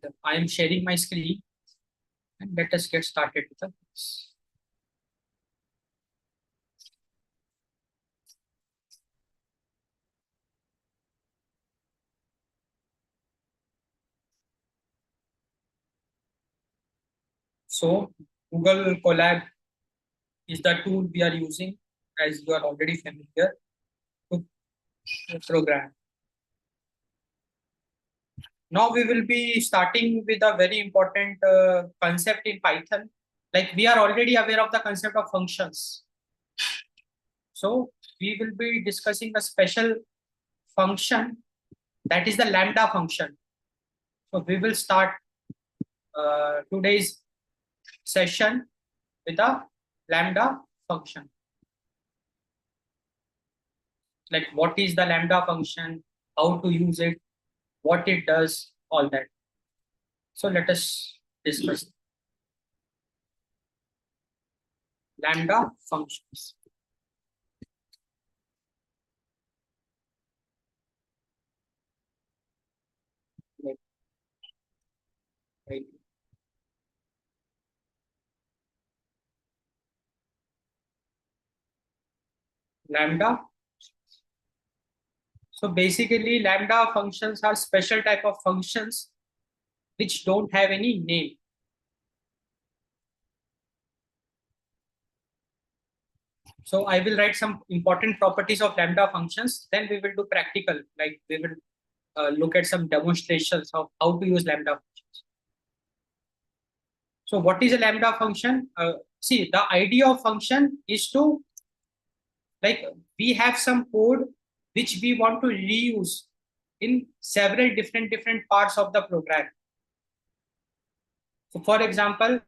And I am sharing my screen, and let us get started with the class. So Google Colab is the tool we are using, as you are already familiar, to program. Now we will be starting with a very important concept in Python. Like we are already aware of the concept of functions. So we will be discussing a special function, that is the lambda function. So we will start today's session with a lambda function. Like what is the lambda function, how to use it, what it does, all that. So let us discuss lambda functions. Right. Lambda. So basically lambda functions are special type of functions which don't have any name. So I will write some important properties of lambda functions. Then we will do practical, like we will look at some demonstrations of how to use lambda functions. So what is a lambda function? See, the idea of function is to, like, we have some code which we want to reuse in several different parts of the program. So for example,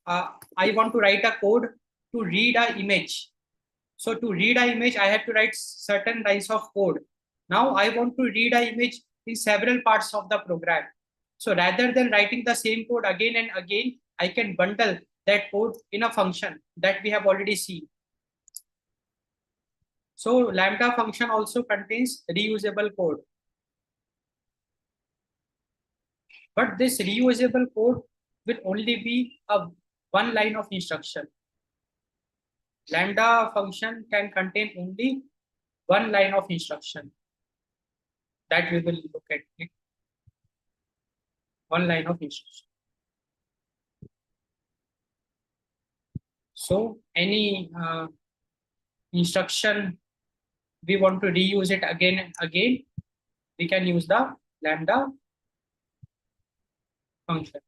I want to write a code to read an image. So to read an image, I have to write certain lines of code. Now I want to read an image in several parts of the program. So rather than writing the same code again and again, I can bundle that code in a function that we have already seen. So lambda function also contains reusable code. But this reusable code will only be a one line of instruction. Lambda function can contain only one line of instruction. That we will look at it. One line of instruction. So any instruction we want to reuse it again and again, we can use the lambda function.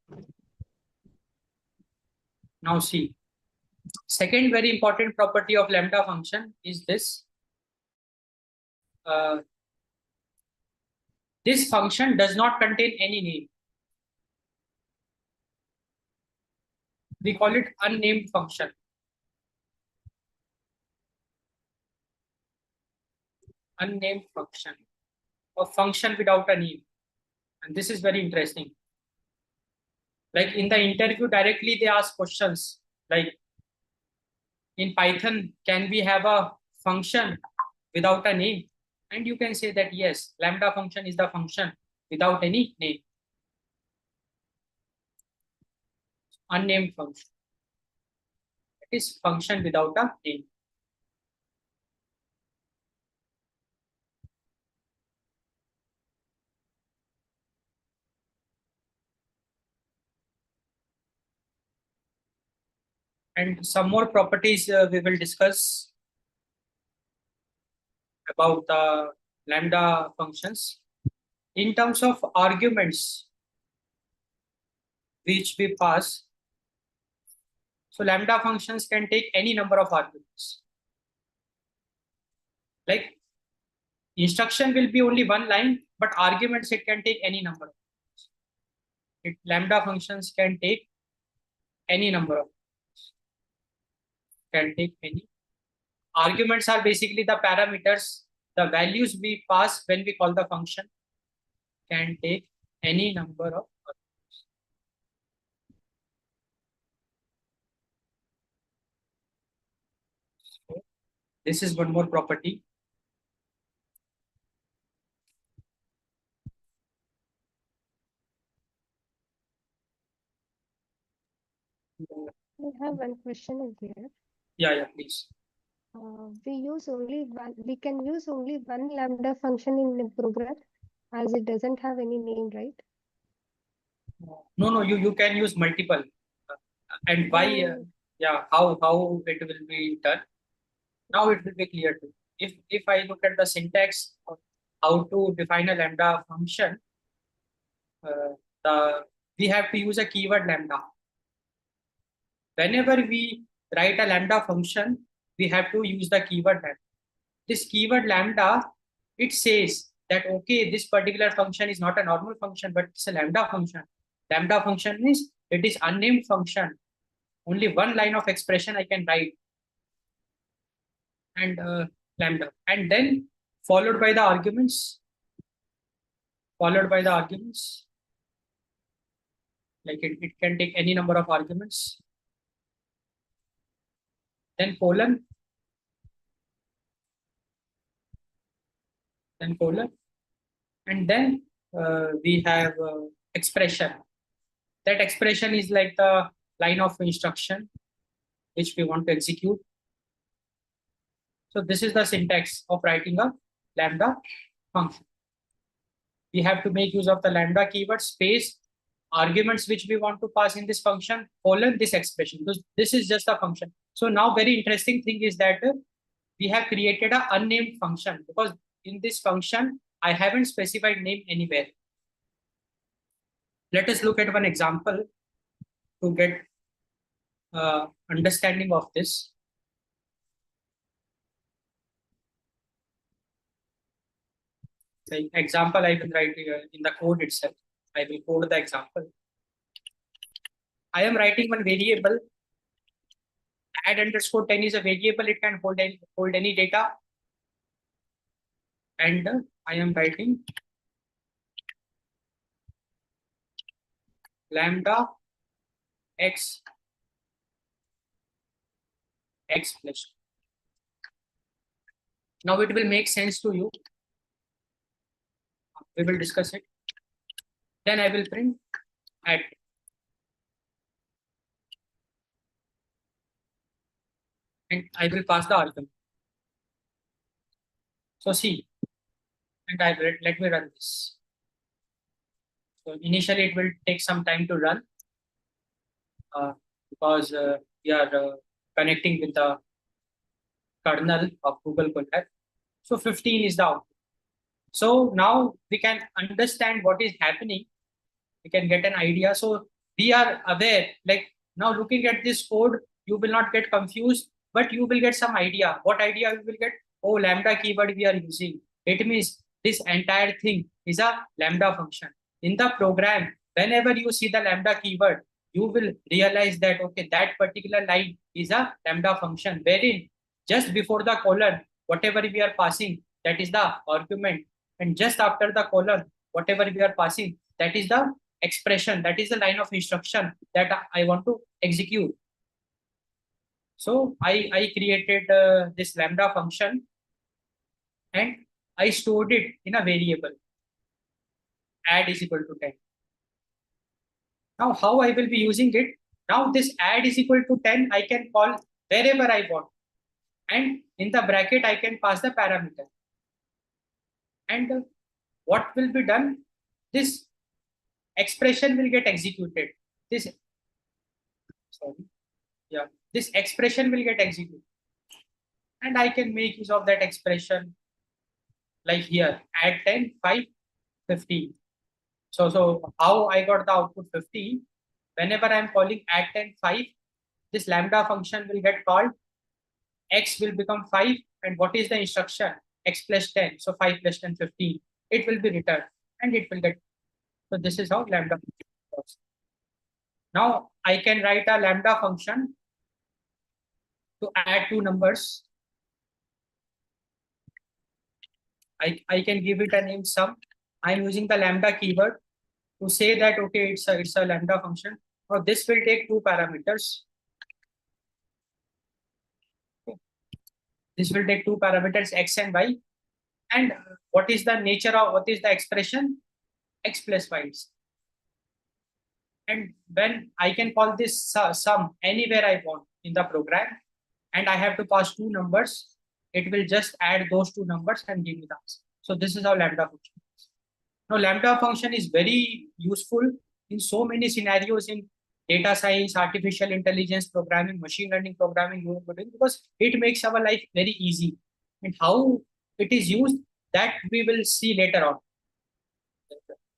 Now see, second very important property of lambda function is this. This function does not contain any name. We call it unnamed function. Unnamed function, or function without a name. And this is very interesting. Like in the interview directly they ask questions like, in Python, can we have a function without a name? And you can say that yes, lambda function is the function without any name. Unnamed function. It is function without a name. And some more properties we will discuss about the lambda functions. In terms of arguments which we pass, so lambda functions can take any number of arguments. Like instruction will be only one line, but arguments it can take any number. Lambda functions can take any number of, can take any. Arguments are basically the parameters, the values we pass when we call the function, can take any number of arguments. So this is one more property. I have one question here. Yeah, please. We can use only one lambda function in the program as it doesn't have any name, right? No, you can use multiple. And why? Then, Yeah, how it will be done? Now it will be clear to you. If I look at the syntax of how to define a lambda function, uh, the we have to use a keyword lambda. Whenever we write a lambda function, we have to use the keyword lambda. This keyword lambda, it says that okay, this particular function is not a normal function, but it's a lambda function. Lambda function means it is unnamed function. Only one line of expression I can write, and lambda, and then followed by the arguments, followed by the arguments. Like it can take any number of arguments. Then colon, then colon, and then we have expression. That expression is like the line of instruction which we want to execute. So this is the syntax of writing a lambda function. We have to make use of the lambda keyword, space, arguments which we want to pass in this function, colon, this expression, because this is just a function. So now very interesting thing is that we have created a unnamed function, because in this function, I haven't specified name anywhere. Let us look at one example to get understanding of this. The example I will write in the code itself. I will code the example. I am writing one variable. Add underscore 10 is a variable. It can hold any data. And I am writing lambda x plus. Now it will make sense to you. We will discuss it. Then I will print at. And I will pass the argument. So see, and let me run this. So initially it will take some time to run because we are connecting with the kernel of Google Colab. So 15 is the output. So now we can understand what is happening. We can get an idea. So we are aware, like now looking at this code, you will not get confused, but you will get some idea. What idea you will get? Oh, lambda keyword we are using. It means this entire thing is a lambda function. In the program, whenever you see the lambda keyword, you will realize that, okay, that particular line is a lambda function, wherein just before the colon, whatever we are passing, that is the argument. And just after the colon, whatever we are passing, that is the expression, that is the line of instruction that I want to execute. So I created this lambda function and I stored it in a variable. Add is equal to 10. Now how I will be using it? Now this add is equal to 10, I can call wherever I want. And in the bracket, I can pass the parameter. And what will be done? This expression will get executed. This expression will get executed. And I can make use of that expression like here, add 10, 5, 15. So how I got the output 50? Whenever I'm calling add 10, 5, this lambda function will get called, x will become 5, and what is the instruction? X plus 10, so 5 plus 10, 15. It will be returned, and it will get. So this is how lambda works. Now I can write a lambda function to add two numbers. I can give it a name sum. I'm using the lambda keyword to say that, okay, it's a lambda function. Now this will take two parameters. This will take two parameters, x and y. And what is the nature of, what is the expression? X plus y. And when I can call this sum anywhere I want in the program, and I have to pass two numbers, it will just add those two numbers and give me the answer. So this is how lambda function is. Now, lambda function is very useful in so many scenarios in data science, artificial intelligence programming, machine learning programming, human coding, because it makes our life very easy. And how it is used, that we will see later on.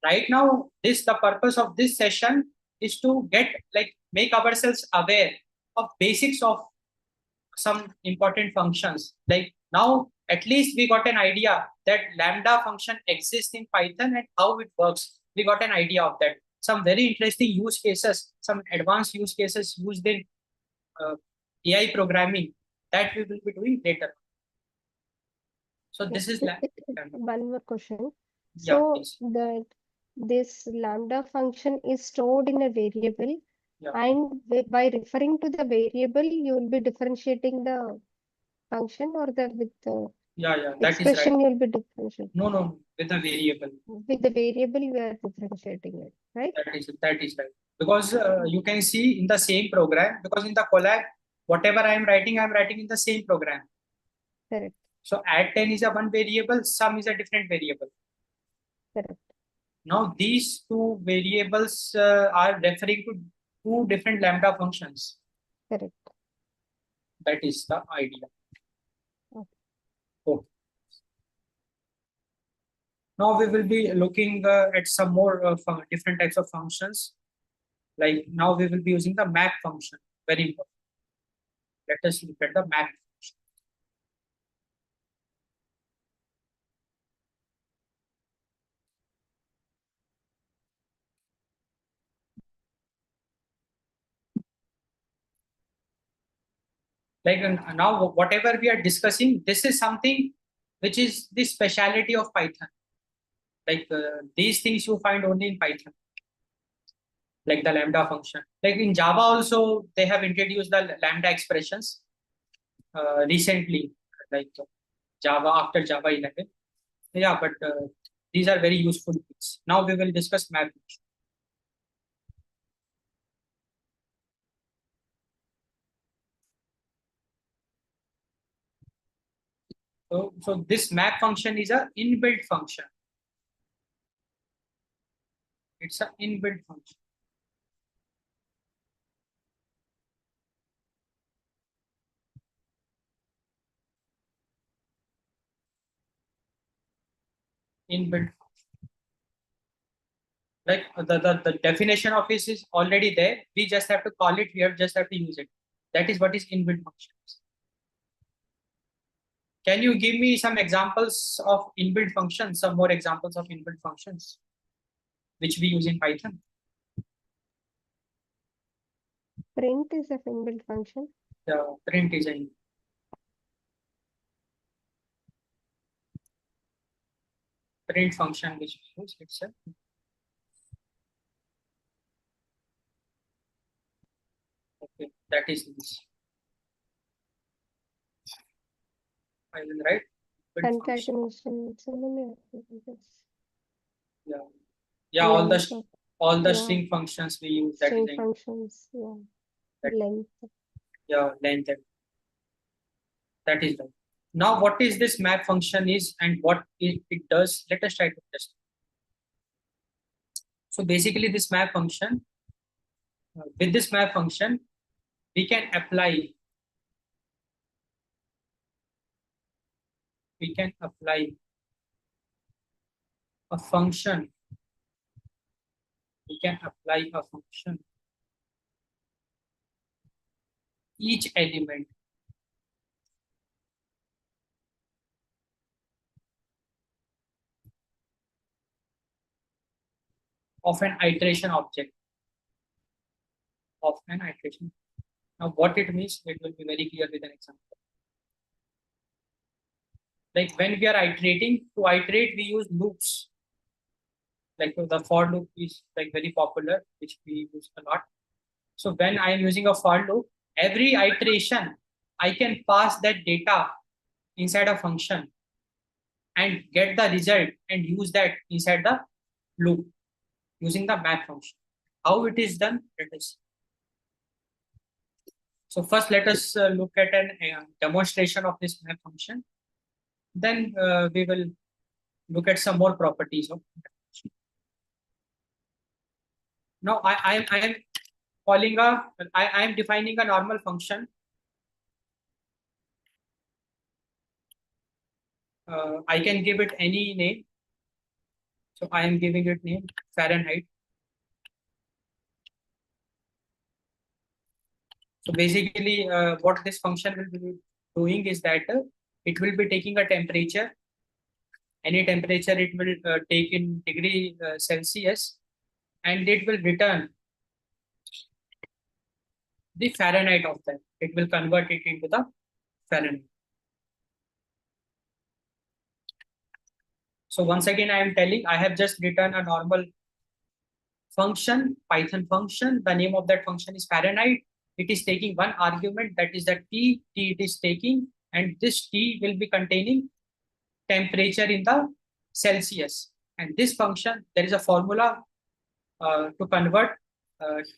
Right now, the purpose of this session is to make ourselves aware of basics of some important functions. Like now, at least we got an idea that lambda function exists in Python and how it works. We got an idea of that. Some very interesting use cases, some advanced use cases used in AI programming that we will be doing later. So this is lambda. One more question. Yeah, So please. this lambda function is stored in a variable, Yeah. and by referring to the variable, you will be differentiating the function, or with the That is right. expression you will be differentiating. No, with the variable. With the variable, you are differentiating it, right? That is right. Because you can see in the same program, because in the collab, whatever I'm writing in the same program. Correct. So add 10 is a one variable, sum is a different variable. Correct. Now these two variables are referring to two different lambda functions. Correct. That is the idea. Okay. Now we will be looking at some more different types of functions. Like now we will be using the map function. Very important. Let us look at the map function. Like now whatever we are discussing, this is something which is the speciality of Python. Like these things you find only in Python, like the lambda function. Like in Java also, they have introduced the lambda expressions recently, like Java after Java 11. Yeah, but these are very useful things. Now we will discuss map function. So this map function is a inbuilt function. It's an inbuilt function. Inbuilt. Like the definition of this is already there. We just have to call it. We just have to use it. That is what is inbuilt functions. Can you give me some examples of inbuilt functions? Some more examples of inbuilt functions which we use in Python. Print is a inbuilt function. The print is a print function which we use itself. Okay, that is this. I will write Concatenation. Yeah, yeah. All the string functions we use. String functions. Yeah. Length. Yeah, length. That is right. Now, what is this map function is and what it does? Let us try to test. So basically, this map function. With this map function, we can apply. We can apply a function. We can apply a function. Each element of an iteration object. Of an iteration. Now, what it means, it will be very clear with an example. Like when we are iterating, to iterate, we use loops. Like the for loop is like very popular, which we use a lot. So when I am using a for loop, every iteration, I can pass that data inside a function and get the result and use that inside the loop using the map function. How it is done? Let us. So first, let us look at an demonstration of this map function. Then we will look at some more properties of. Now I am calling I am defining a normal function. I can give it any name. So I am giving it name Fahrenheit. So basically, what this function will be doing is that it will be taking a temperature. Any temperature it will take in degree Celsius, and it will return the Fahrenheit of that. It will convert it into the Fahrenheit. So once again, I am telling I have just written a normal function, Python function. The name of that function is Fahrenheit. It is taking one argument, that is the T it is taking, and this T will be containing temperature in the Celsius. And this function, there is a formula to convert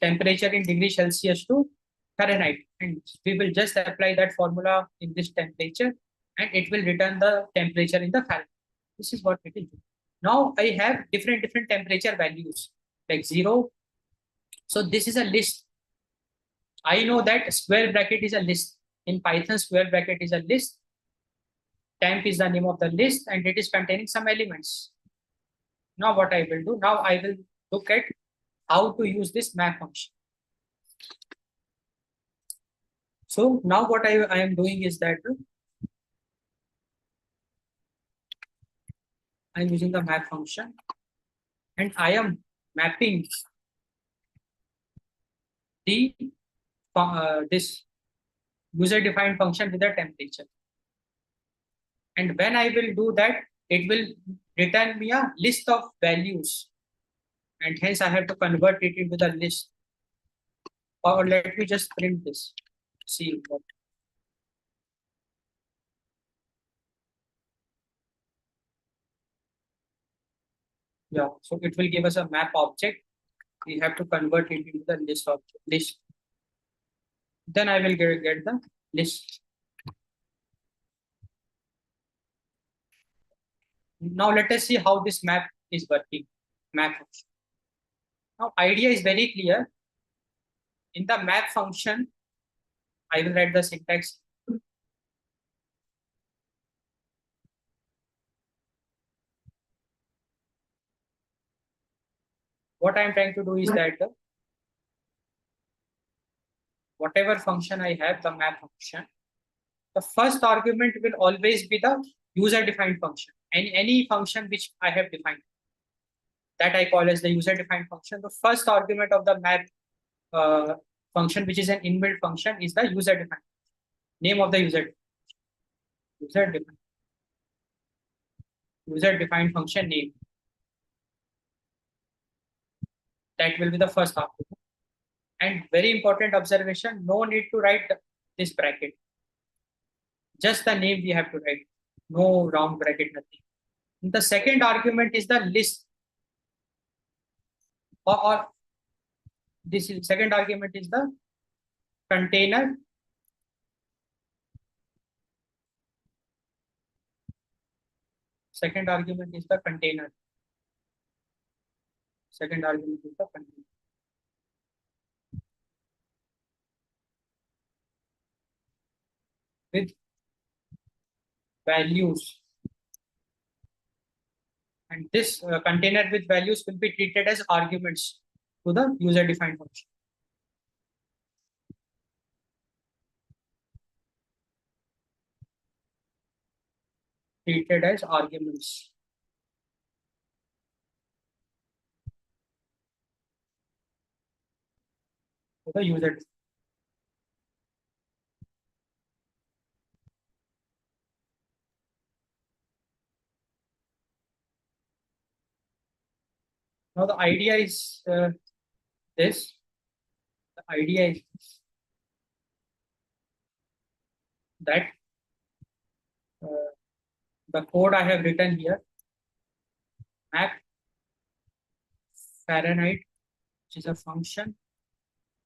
temperature in degree Celsius to Fahrenheit. And we will just apply that formula in this temperature, and it will return the temperature in the Fahrenheit. This is what it is. Now I have different temperature values like 0. So this is a list. I know that square bracket is a list. In Python, square bracket is a list. Temp is the name of the list, and it is containing some elements. Now what I will do, now I will look at how to use this map function. So now what I am doing is that I am using the map function, and I am mapping the this user defined function with the temperature. And when I will do that, it will return me a list of values, and hence I have to convert it into the list. Or let me just print this. See what. Yeah, so it will give us a map object. We have to convert it into the list object. List. Then I will get the list. Now let us see how this map is working. Map function. Now idea is very clear. In the map function, I will write the syntax. What I am trying to do is that whatever function I have, the map function, the first argument will always be the user defined function. Any function which I have defined, that I call as the user defined function. The first argument of the map function, which is an inbuilt function, is the user defined. Name of the user defined function name. That will be the first argument. And very important observation, no need to write this bracket. Just the name we have to write. No round bracket, nothing. The second argument is the list. Or this is, second argument is the container. Second argument is the container. Second argument is the container. With values. And this container with values will be treated as arguments to the user defined function. Treated as arguments. To the user. Now the idea is this. The idea is that the code I have written here, map Fahrenheit which is a function,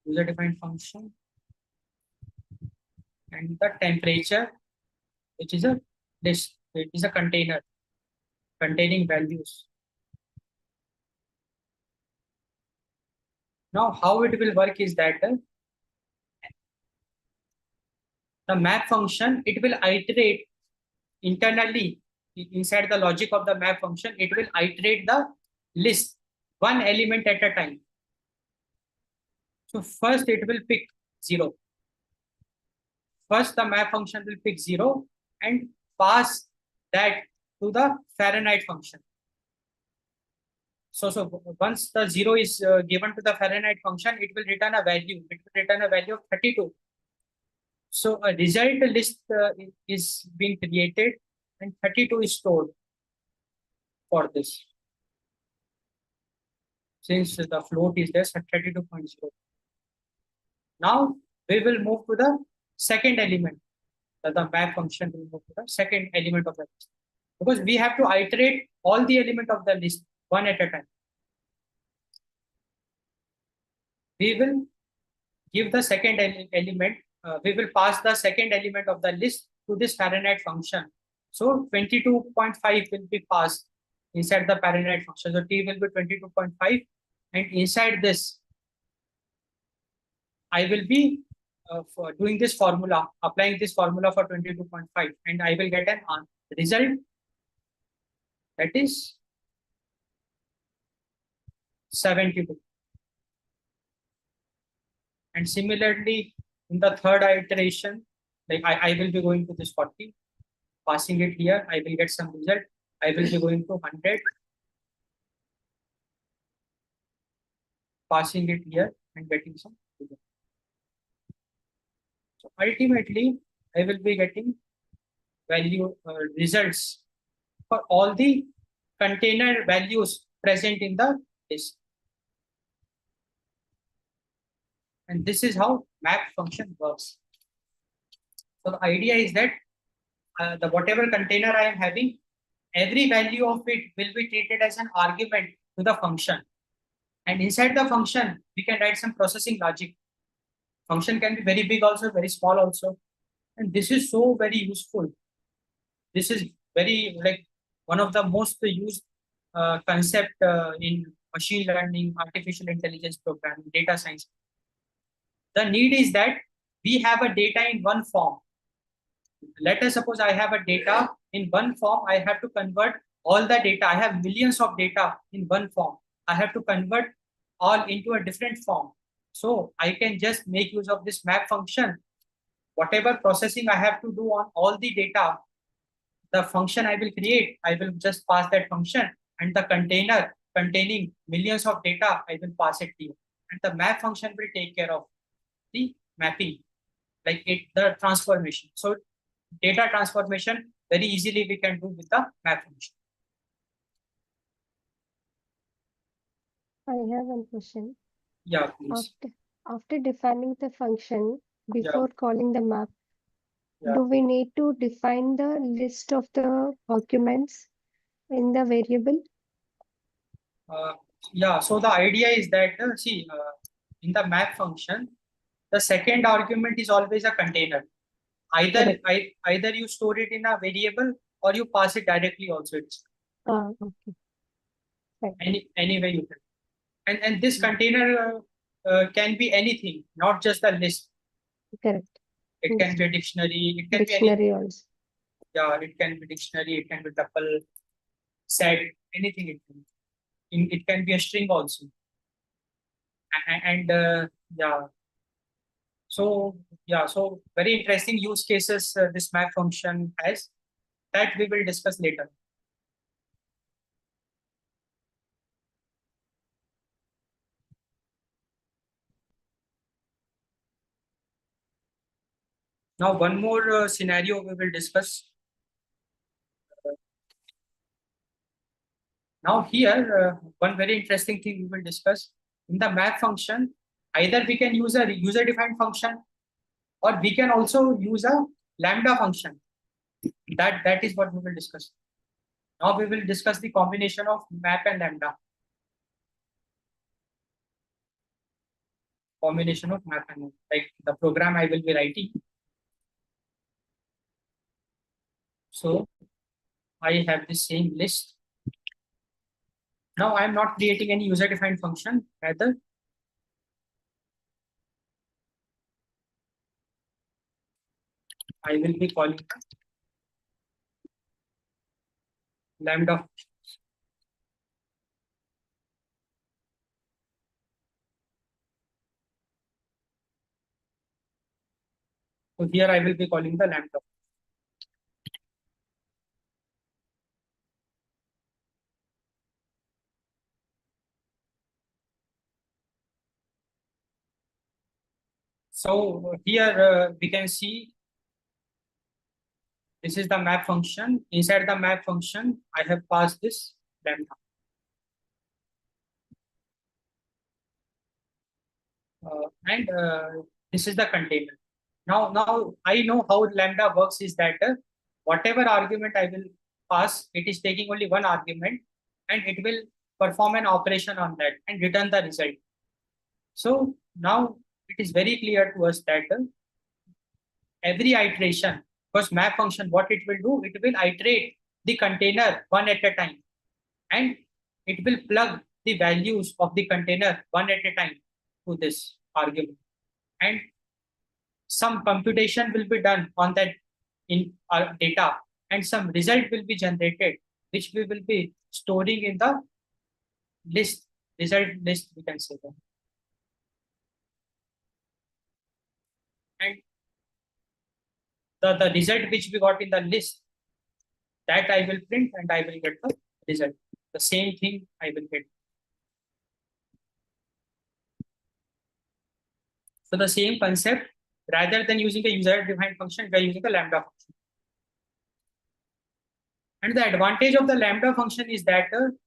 user defined function, and the temperature, which is a list, it is a container containing values. Now, how it will work is that the map function, it will iterate internally inside the logic of the map function. It will iterate the list one element at a time. So first it will pick 0. First the map function will pick 0 and pass that to the Fahrenheit function. So once the 0 is given to the Fahrenheit function, it will return a value. It will return a value of 32. So a result list is being created and 32 is stored for this. Since the float is there, 32.0. Now we will move to the second element. The map function will move to the second element of the list. Because we have to iterate all the element of the list one at a time. We will give the second element, we will pass the second element of the list to this Fahrenheit function. So 22.5 will be passed inside the Fahrenheit function. So T will be 22.5, and inside this, I will be for doing this formula, applying this formula for 22.5, and I will get an result that is 72. And similarly, in the third iteration, like I will be going to this 40, passing it here, I will get some result. I will be going to 100, passing it here and getting some result. So ultimately, I will be getting value results for all the container values present in the list. And this is how map function works. So the idea is that the whatever container I am having, every value of it will be treated as an argument to the function. And inside the function, we can write some processing logic. Function can be very big also, very small also. And this is so very useful. This is very like one of the most used concept in machine learning, artificial intelligence programming, data science. The need is that we have a data in one form. Let us suppose I have a data in one form. I have to convert all the data. I have millions of data in one form. I have to convert all into a different form. So I can just make use of this map function. Whatever processing I have to do on all the data, the function I will create, I will just pass that function, and the container containing millions of data, I will pass it to you. And the map function will take care of the mapping, like the transformation. So data transformation very easily we can do with the map function. I have one question. Yeah, please. After defining the function before calling the map, Yeah. do we need to define the list of the arguments in the variable? Yeah, so the idea is that in the map function, the second argument is always a container. Either either you store it in a variable or you pass it directly also. It's Okay. Right. any way you can. And this container can be anything, not just the list. Correct. It can be a dictionary. It can Dictionary be any, also. yeah, it can be dictionary. It can be tuple, set, anything. It can be a string also. And yeah. So yeah, so very interesting use cases this map function has that we will discuss later. Now one more scenario we will discuss. Now here one very interesting thing we will discuss in the map function. Either we can use a user defined function, or we can also use a lambda function. That is what we will discuss. Now we will discuss the combination of map and lambda. combination of map and name. Like the program I will be writing. So I have the same list. Now I am not creating any user-defined function. Rather, I will be calling lambda. So here I will be calling the lambda. So here we can see this is the map function. Inside the map function, I have passed this lambda. And this is the container. Now I know how lambda works is that whatever argument I will pass, it is taking only one argument and it will perform an operation on that and return the result. So now it is very clear to us that every iteration, because map function, what it will do, it will iterate the container one at a time and it will plug the values of the container one at a time to this argument. And some computation will be done on that in our data and some result will be generated, which we will be storing in the list, result list, we can say that. And the result which we got in the list, that I will print and I will get the result. The same thing I will get. So the same concept, rather than using a user-defined function, we are using a lambda function. And the advantage of the lambda function is that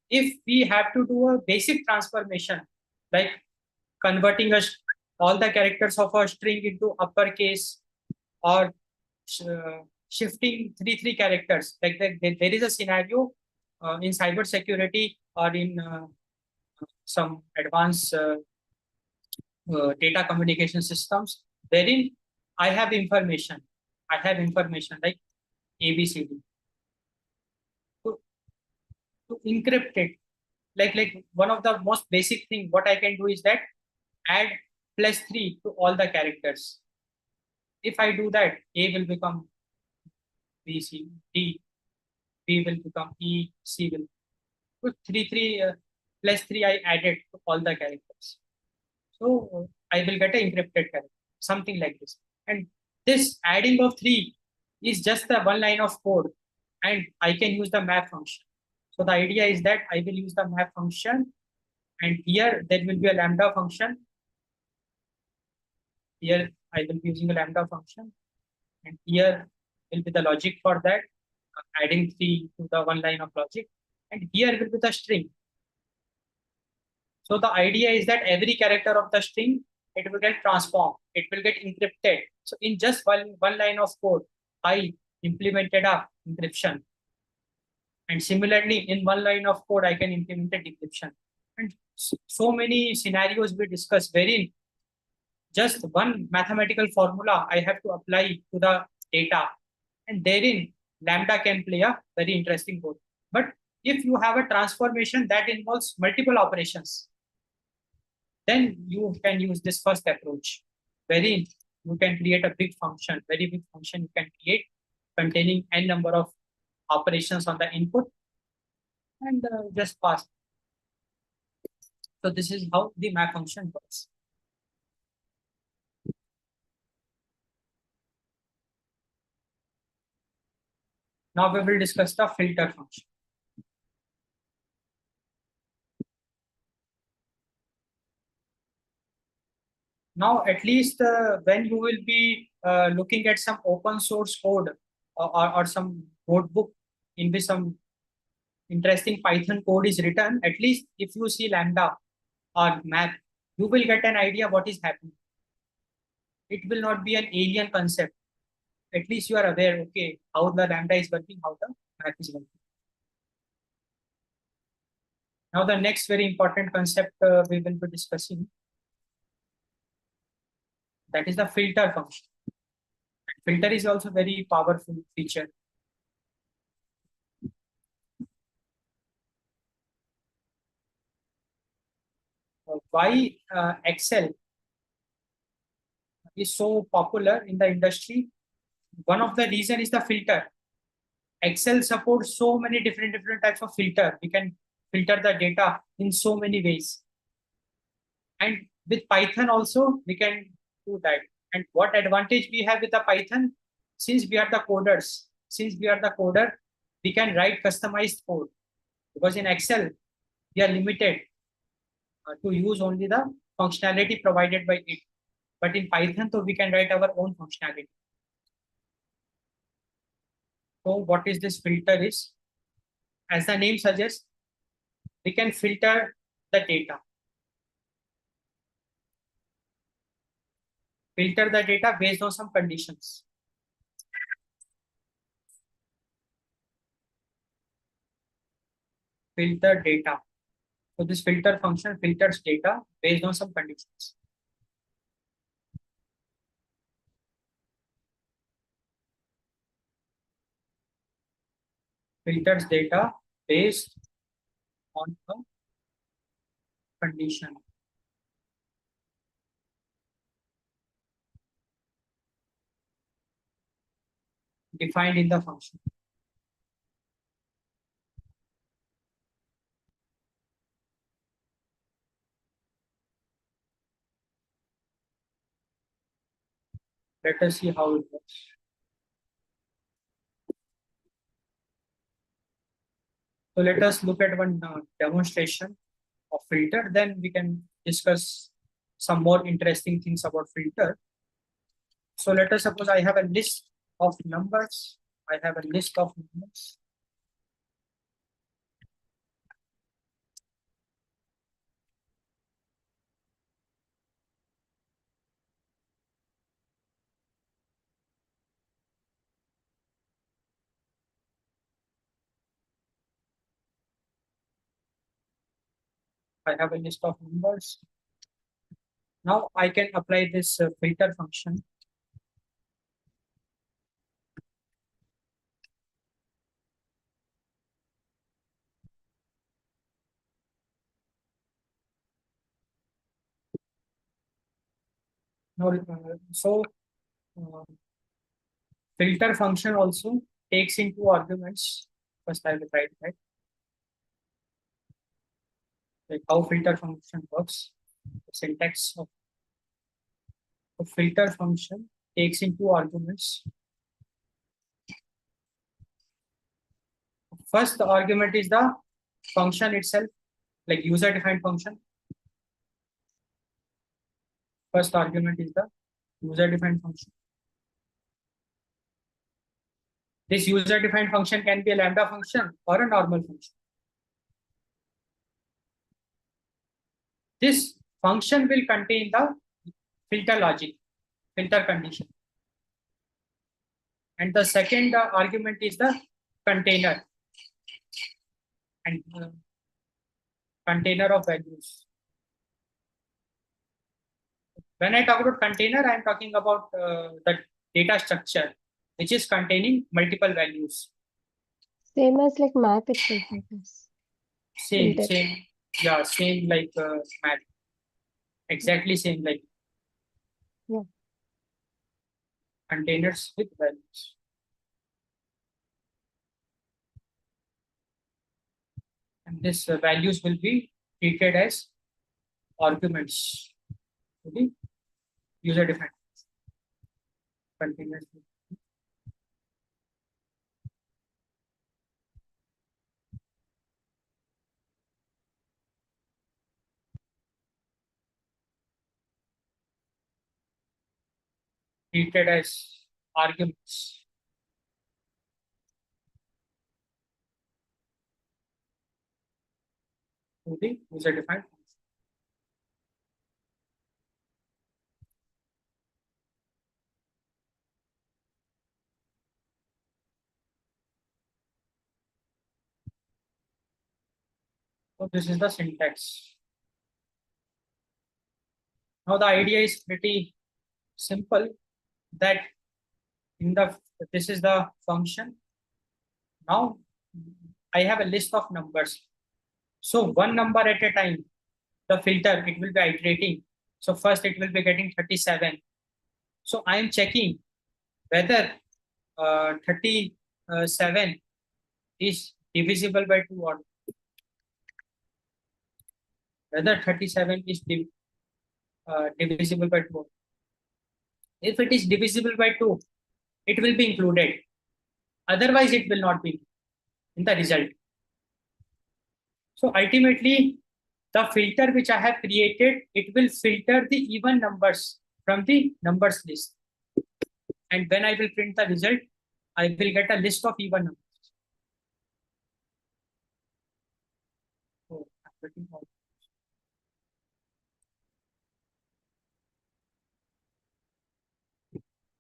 if we have to do a basic transformation, like converting all the characters of a string into uppercase or shifting three characters, like there is a scenario in cyber security or in some advanced data communication systems, wherein I have information like ABCD. To encrypt it, like one of the most basic thing what I can do is that add +3 to all the characters. If I do that, A will become B, C, D, B will become E, C will. So +3 I added to all the characters. So I will get an encrypted character, something like this. And this adding of 3 is just the one line of code, and I can use the map function. So the idea is that I will use the map function, and here there will be a lambda function. Here I will be using a lambda function, and here will be the logic for that, adding 3 to the one line of logic, and here will be the string. So the idea is that every character of the string, it will get transformed, it will get encrypted. So in just one line of code, I implemented a encryption. And similarly, in one line of code, I can implement a decryption. And so many scenarios we discuss wherein just one mathematical formula I have to apply to the data. And therein, lambda can play a very interesting role. But if you have a transformation that involves multiple operations, then you can use this first approach, wherein you can create a big function, very big function you can create containing n number of operations on the input and just pass. So this is how the map function works. Now we will discuss the filter function. Now, at least when you will be looking at some open source code or some notebook in which some interesting Python code is written, at least if you see lambda or map, you will get an idea what is happening. It will not be an alien concept. At least you are aware, okay, how the lambda is working, how the map is working. Now, the next very important concept we will be discussing That is the filter function. Filter is also very powerful feature. Why Excel is so popular in the industry? One of the reason is the filter. Excel supports so many different types of filter. We can filter the data in so many ways. And with Python also, we can do that. And what advantage we have with the Python? Since we are the coders, we can write customized code. Because in Excel, we are limited to use only the functionality provided by it. But in Python, so we can write our own functionality. So what is this filter is? As the name suggests, we can filter the data. Filter the data based on some conditions. Filter data. So this filter function filters data based on some conditions. Filters data based on a condition. Defined in the function. Let us see how it works. So let us look at one demonstration of filter. Then we can discuss some more interesting things about filter. So let us suppose I have a list of numbers. I have a list of numbers. I have a list of numbers. Now I can apply this filter function. Now, filter function also takes into arguments. First, I will write that like how filter function works. The syntax of a filter function takes into arguments. First, the argument is the function itself, like user-defined function. First argument is the user-defined function. This user-defined function can be a lambda function or a normal function. This function will contain the filter logic, filter condition. And the second argument is the container and container of values. When I talk about container, I am talking about the data structure, which is containing multiple values. Same as like map itself, I guess. Same, Filter. same, yeah, same like math. Exactly same like Yeah. containers with values. And this values will be treated as arguments to the user defined containers. Treated as arguments. To the user defined function. So this is the syntax. Now the idea is pretty Simple, that in the this is the function. Now I have a list of numbers. So one number at a time, the filter, it will be iterating. So first it will be getting 37. So I am checking whether 37 is divisible by 2 or whether 37 is divisible by 2. If it is divisible by 2, it will be included. Otherwise, it will not be in the result. So ultimately, the filter which I have created, it will filter the even numbers from the numbers list. And when I will print the result, I will get a list of even numbers. So,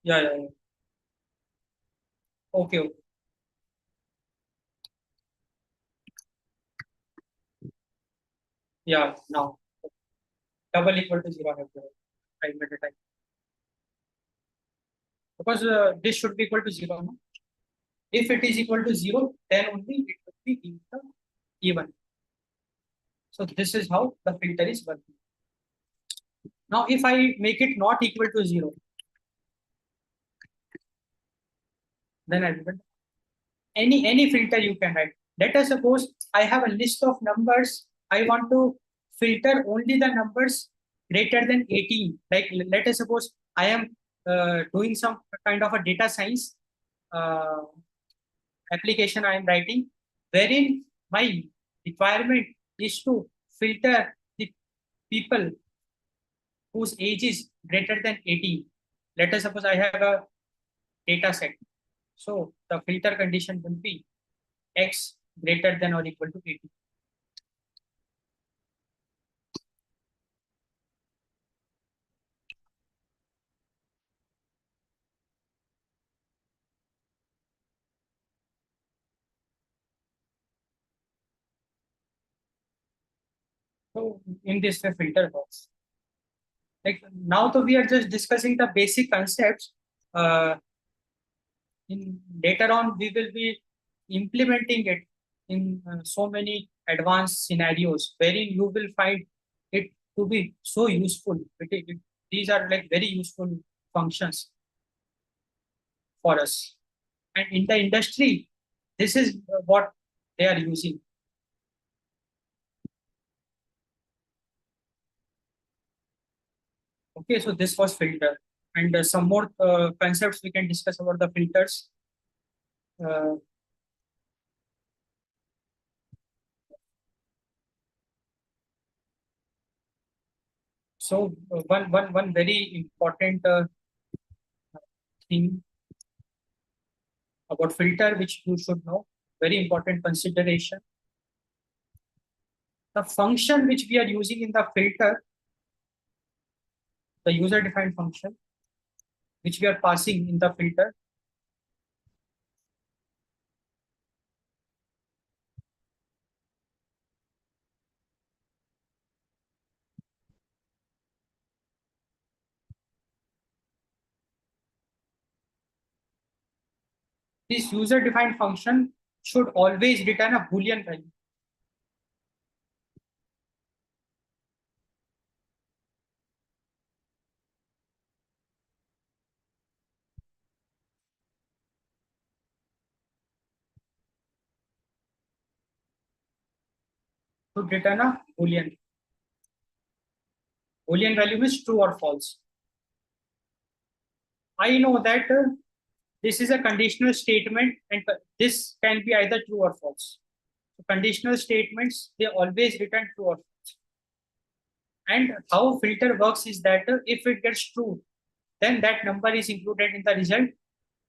yeah. Okay. Yeah, now double equal to 0 I have to write. Time at a time. Because this should be equal to 0. No? If it is equal to 0, then only it will be even. So this is how the filter is working. Now, if I make it not equal to 0, then I will any filter you can write. Let us suppose I have a list of numbers. I want to filter only the numbers greater than 18. Like let us suppose I am doing some kind of a data science uh, application I am writing, wherein my requirement is to filter the people whose age is greater than 18. Let us suppose I have a data set. So the filter condition will be x greater than or equal to 18. So in this way filter works. Like now, so we are just discussing the basic concepts. In later on, we will be implementing it in so many advanced scenarios, wherein you will find it to be so useful. These are like very useful functions for us. And in the industry, this is what they are using. Okay, so this was filter. And some more concepts we can discuss about the filters. Uh, one very important thing about filter which you should know, very important consideration. The function which we are using in the filter, the user defined function which we are passing in the filter, this user defined function should always return a Boolean value. Should return a Boolean. Boolean value is true or false. I know that this is a conditional statement and this can be either true or false. So conditional statements, they always return true or false. And how filter works is that if it gets true, then that number is included in the result.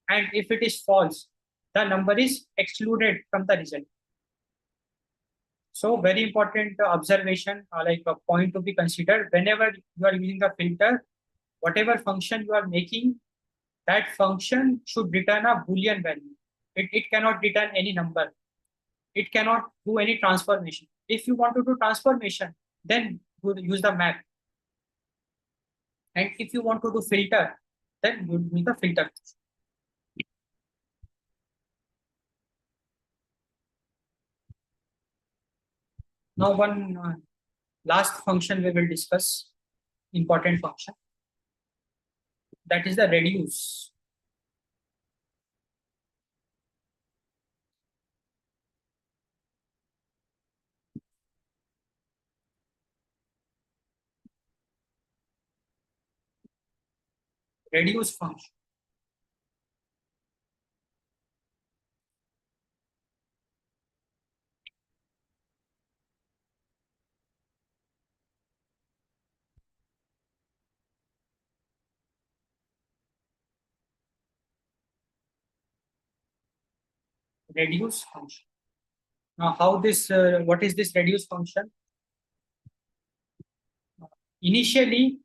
And if it is false, the number is excluded from the result. So very important observation, like a point to be considered whenever you are using the filter, whatever function you are making, that function should return a Boolean value. It cannot return any number. It cannot do any transformation. If you want to do transformation, then use the map. And if you want to do filter, then you need the filter. Now one last function we will discuss, important function, that is the reduce. Reduce function. Reduce function. Now how this, what is this reduce function? Initially,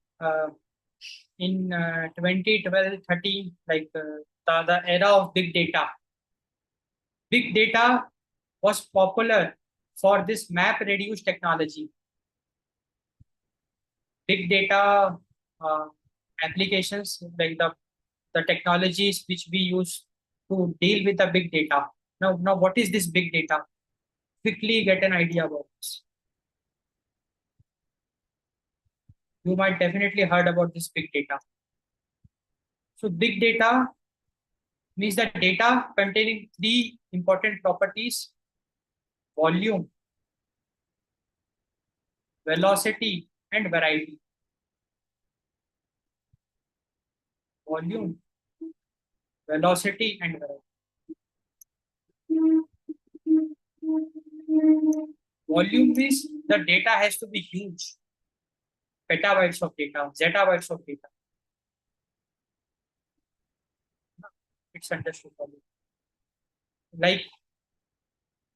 in 2012, 13, like the era of big data. Big data was popular for this map reduce technology. Big data uh, applications, like the technologies which we use to deal with the big data. Now what is this big data? Quickly get an idea about this. You might definitely heard about this big data. So big data means the data containing three important properties: volume, velocity, and variety. Volume, velocity, and variety. Volume means the data has to be huge, petabytes of data, zettabytes of data. It's understood. Like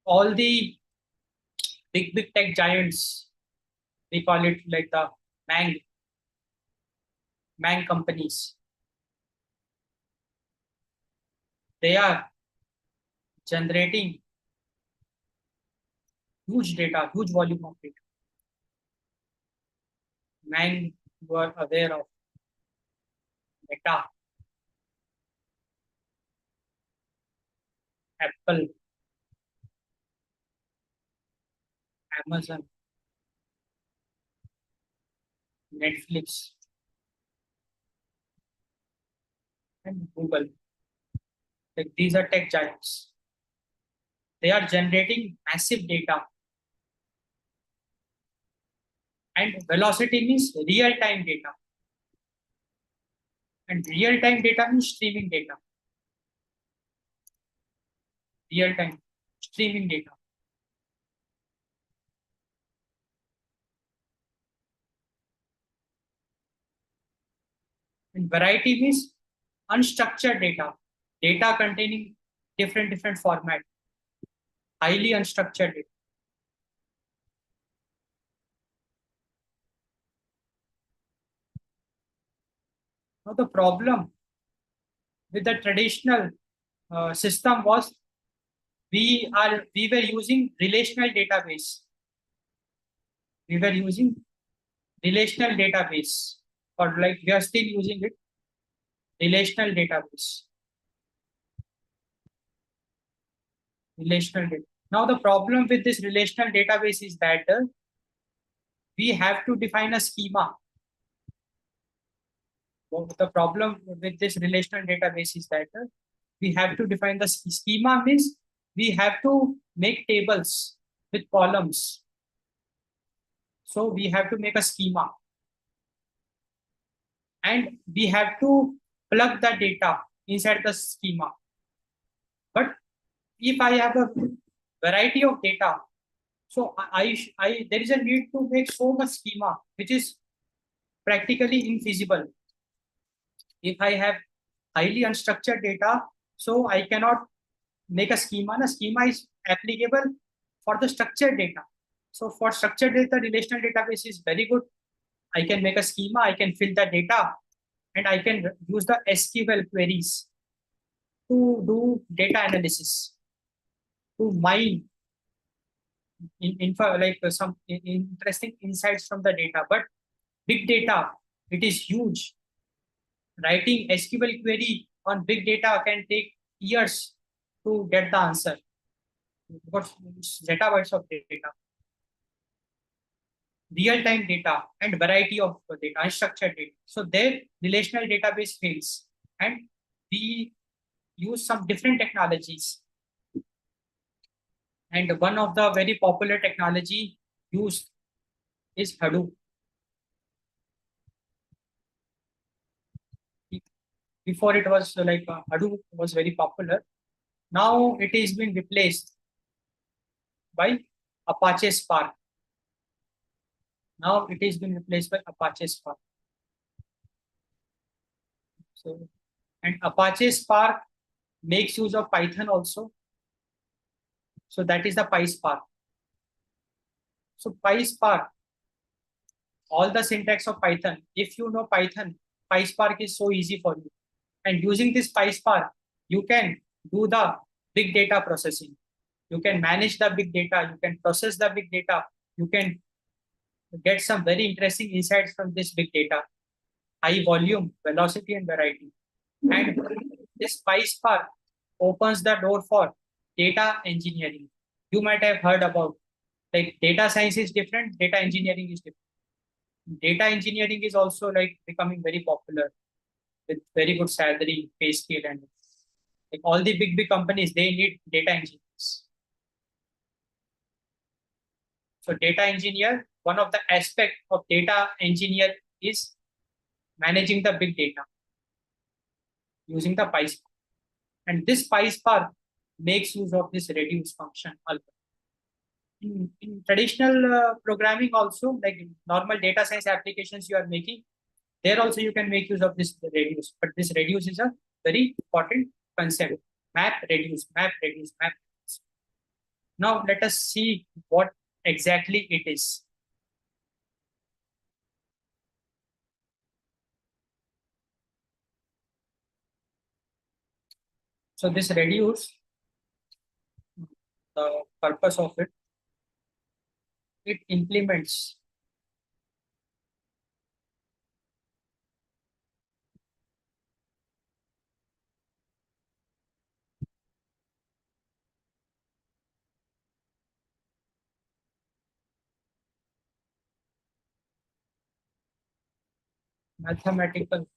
all the big tech giants, we call it like the Mang companies. They are generating huge data, huge volume of data. Mang, you are aware of Meta, Apple, Amazon, Netflix, and Google. Like these are tech giants. They are generating massive data. And velocity means real-time data. And real-time data means streaming data. Real-time streaming data. And variety means unstructured data. Data containing different format. Highly unstructured data. Now the problem with the traditional system was we were using relational database. We were using relational database, or like we are still using it, relational database. Relational data. Now the problem with this relational database is that we have to define a schema. The problem with this relational database is that we have to define the schema, means we have to make tables with columns. So we have to make a schema. And we have to plug the data inside the schema. But if I have a variety of data, so there is a need to make so much schema, which is practically infeasible. If I have highly unstructured data, so I cannot make a schema. The schema is applicable for the structured data. So for structured data, relational database is very good. I can make a schema, I can fill the data, and I can use the SQL queries to do data analysis, to mine info, like some interesting insights from the data. But big data, it is huge. Writing SQL query on big data can take years to get the answer because it's zettabytes of data, real-time data, and variety of data, unstructured data. So their relational database fails, and we use some different technologies. And one of the very popular technology used is Hadoop. Before it was Hadoop was very popular. Now it is being replaced by Apache Spark. Now it is being replaced by Apache Spark. So, and Apache Spark makes use of Python also. So that is the PySpark. So PySpark, all the syntax of Python. If you know Python, PySpark is so easy for you. And using this PySpark, you can do the big data processing. You can manage the big data. You can process the big data. You can get some very interesting insights from this big data. High volume, velocity, and variety. And this PySpark opens the door for data engineering. You might have heard about like data science is different, data engineering is different. Data engineering is also like becoming very popular with very good salary, pay scale, and like all the big companies, they need data engineers. So data engineer, one of the aspect of data engineer is managing the big data using the PySpark. And this PySpark makes use of this reduce function alpha. In traditional programming also, like normal data science applications you are making, there also you can make use of this reduce. But this reduce is a very important concept. Map, reduce, map, reduce, map. Reduce. Now let us see what exactly it is. So this reduce, the purpose of it, it implements mathematical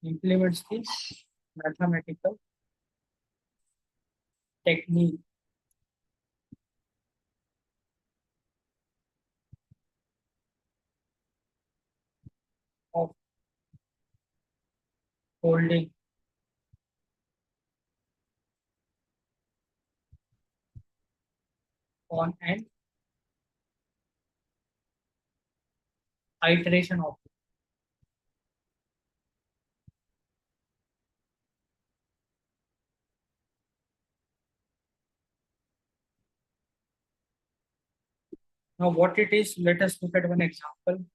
implements this mathematical technique of holding on an iteration of it. Now what it is, let us look at one example.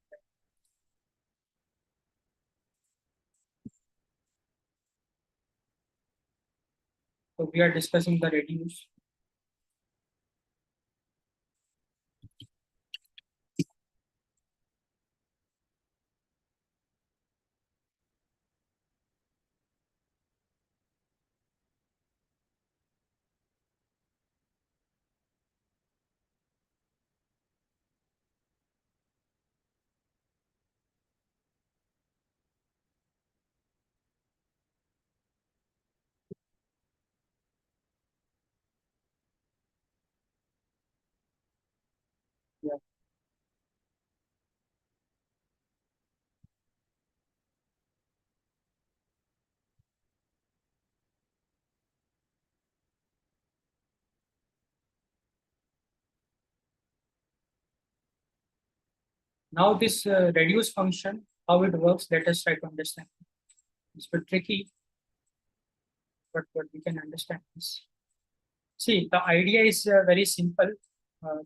So we are discussing the reduce. Yeah. Now this reduce function, how it works, let us try to understand. It's a bit tricky, but we can understand this. See, the idea is very simple.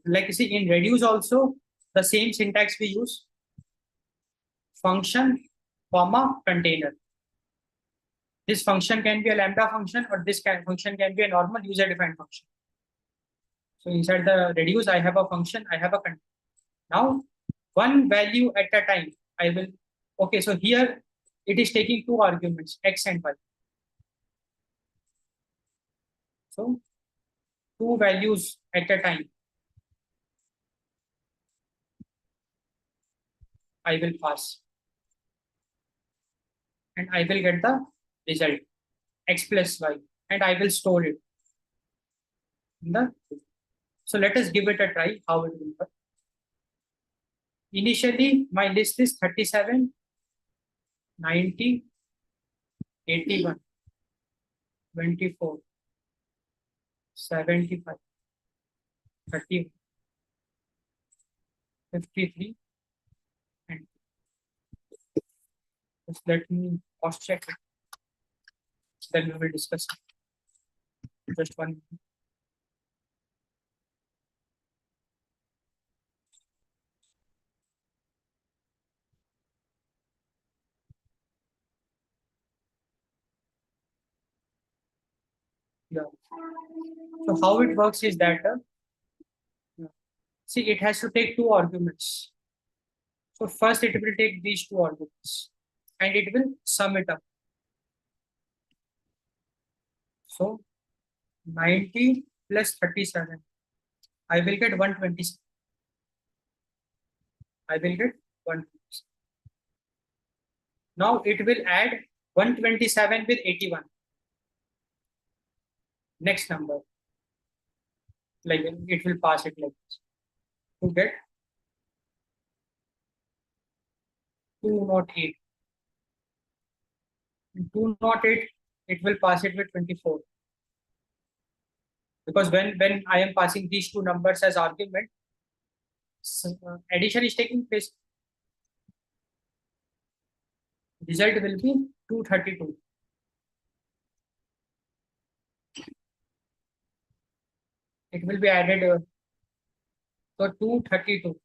Like you see, in reduce also, the same syntax we use. function, comma, container. This function can be a lambda function, or this function can be a normal user-defined function. So inside the reduce, I have a function, I have a container. Now, one value at a time, I will, okay, so here it is taking two arguments, x and y. So two values at a time, I will pass. And I will get the result, x plus y, and I will store it in the. So let us give it a try, how it will work. Initially, my list is 37, 90, 81, 24, 75, 30, 53, and just let me cross check it. Then we will discuss it. Just one. Yeah. So how it works is that, see, it has to take two arguments. So first it will take these two arguments and it will sum it up. So 90 plus 37, I will get 127. I will get 127. Now it will add 127 with 81. Next number. Like it will pass it like this. To get 208. 208, it will pass it with 24. Because when I am passing these two numbers as argument, addition is taking place. Result will be 232. It will be added. So 232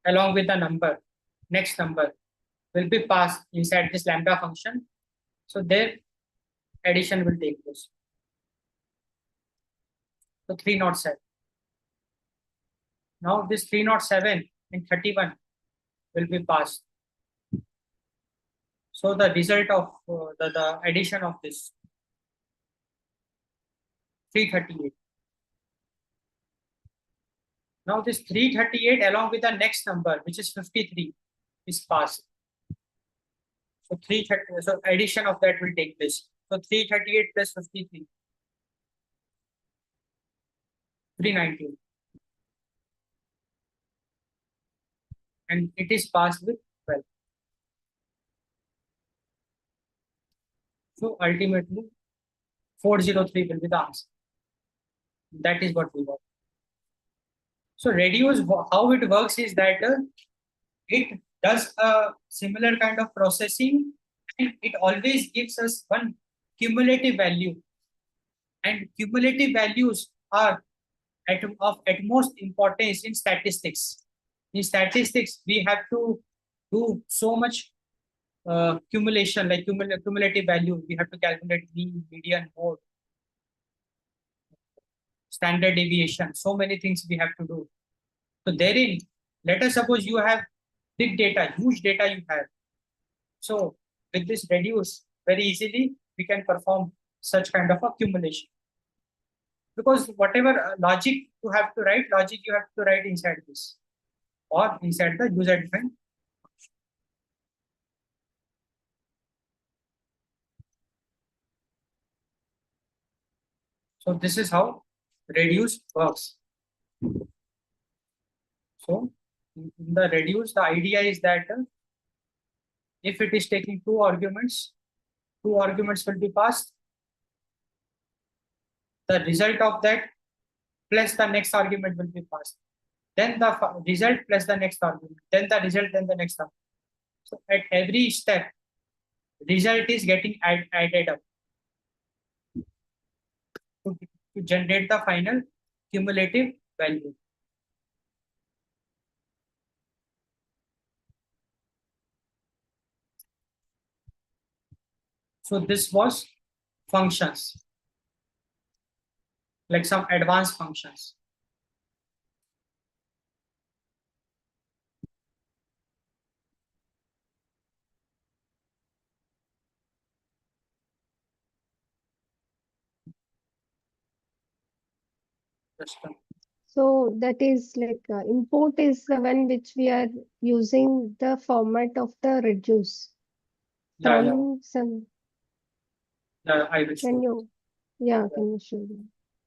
along with the number, next number will be passed inside this lambda function. So their addition will take place. So 307. Now this 307 and 31 will be passed. So the result of the addition of this 338. Now this 338 along with the next number, which is 53, is passed. So 330, so addition of that will take place. So 338 plus 53, 319. And it is passed with 12. So ultimately 403 will be the answer. That is what we got. So reduce, how it works is that it does a similar kind of processing and it always gives us one cumulative value. And cumulative values are of utmost importance in statistics. In statistics, we have to do so much cumulation, like cumulative value. We have to calculate mean, median, mode, standard deviation. So many things we have to do. So therein, let us suppose you have big data, huge data you have. So with this reduce, very easily we can perform such kind of accumulation. Because whatever logic you have to write, logic you have to write inside this or inside the user defined. So this is how reduce works. So in the reduce, the idea is that if it is taking two arguments will be passed. The result of that plus the next argument will be passed. Then the result plus the next argument. Then the result, then the next argument. So at every step, result is getting added up to generate the final cumulative value. So this was functions, like some advanced functions. Just So that is like import is the one which we are using the format of the reduce yeah, from some. I will show. Can you? Yeah, can you show me?